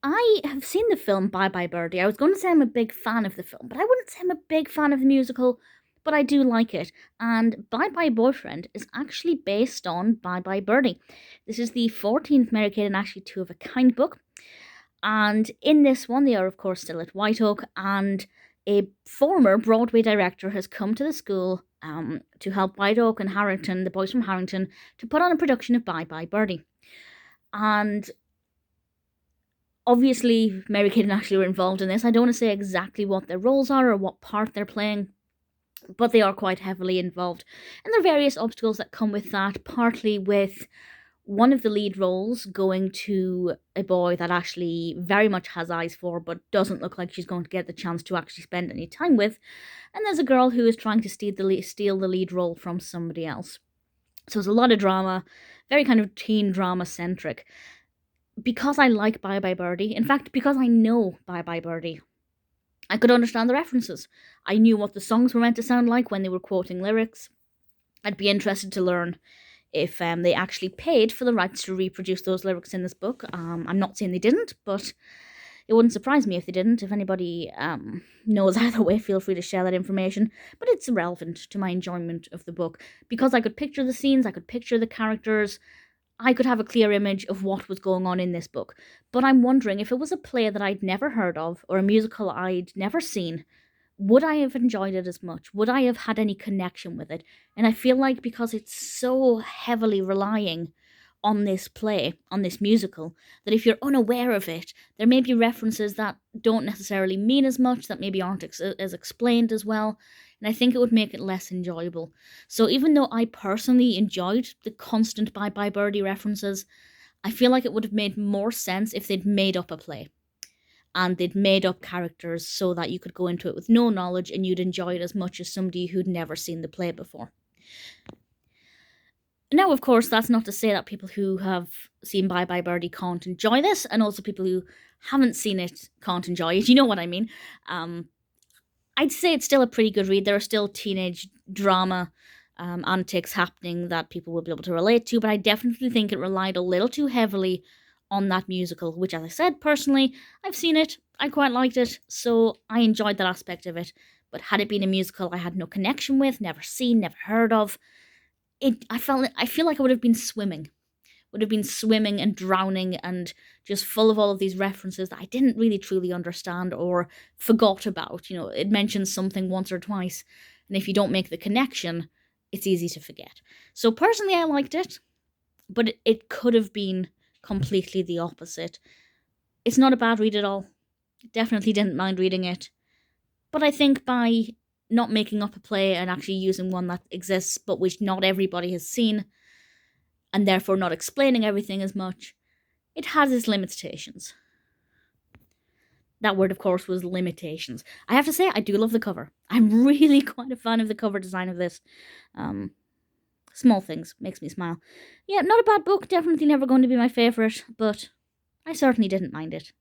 I have seen the film Bye Bye Birdie. I was going to say I'm a big fan of the film, but I wouldn't say I'm a big fan of the musical, but I do like it. And Bye Bye Boyfriend is actually based on Bye Bye Birdie. This is the 14th Mary Kate and Ashley Two of a Kind book. And in this one, they are, of course, still at White Oak, and a former Broadway director has come to the school to help White Oak and Harrington, the boys from Harrington, to put on a production of Bye Bye Birdie. And obviously, Mary Kate and Ashley were involved in this. I don't want to say exactly what their roles are or what part they're playing, but they are quite heavily involved. And there are various obstacles that come with that, partly with one of the lead roles going to a boy that Ashley very much has eyes for, but doesn't look like she's going to get the chance to actually spend any time with. And there's a girl who is trying to steal the lead role from somebody else. So there's a lot of drama, very kind of teen drama centric. Because I like Bye Bye Birdie, in fact, because I know Bye Bye Birdie, I could understand the references. I knew what the songs were meant to sound like when they were quoting lyrics. I'd be interested to learn if they actually paid for the rights to reproduce those lyrics in this book. I'm not saying they didn't, but it wouldn't surprise me if they didn't. If anybody knows either way, feel free to share that information. But it's irrelevant to my enjoyment of the book. Because I could picture the scenes, I could picture the characters, I could have a clear image of what was going on in this book. But I'm wondering, if it was a play that I'd never heard of, or a musical I'd never seen, would I have enjoyed it as much? Would I have had any connection with it? And I feel like because it's so heavily relying on this play, on this musical, that if you're unaware of it, there may be references that don't necessarily mean as much, that maybe aren't as explained as well, and I think it would make it less enjoyable. So even though I personally enjoyed the constant Bye Bye Birdie references, I feel like it would have made more sense if they'd made up a play and they'd made up characters so that you could go into it with no knowledge and you'd enjoy it as much as somebody who'd never seen the play before. Now, of course, that's not to say that people who have seen Bye Bye Birdie can't enjoy this, and also people who haven't seen it can't enjoy it. You know what I mean? I'd say it's still a pretty good read. There are still teenage drama antics happening that people will be able to relate to, but I definitely think it relied a little too heavily on that musical, which, as I said, personally, I've seen it, I quite liked it, so I enjoyed that aspect of it. But had it been a musical I had no connection with, never seen, never heard of, I feel like I would have been swimming. Would have been swimming and drowning and just full of all of these references that I didn't really truly understand or forgot about. You know, it mentions something once or twice, and if you don't make the connection, it's easy to forget. So personally, I liked it, but it could have been completely the opposite. It's not a bad read at all. Definitely didn't mind reading it. But I think by not making up a play and actually using one that exists but which not everybody has seen, and therefore not explaining everything as much, it has its limitations. That word, of course, was limitations. I have to say, I do love the cover. I'm really quite a fan of the cover design of this. Small things, makes me smile. Yeah, not a bad book, definitely never going to be my favourite, but I certainly didn't mind it.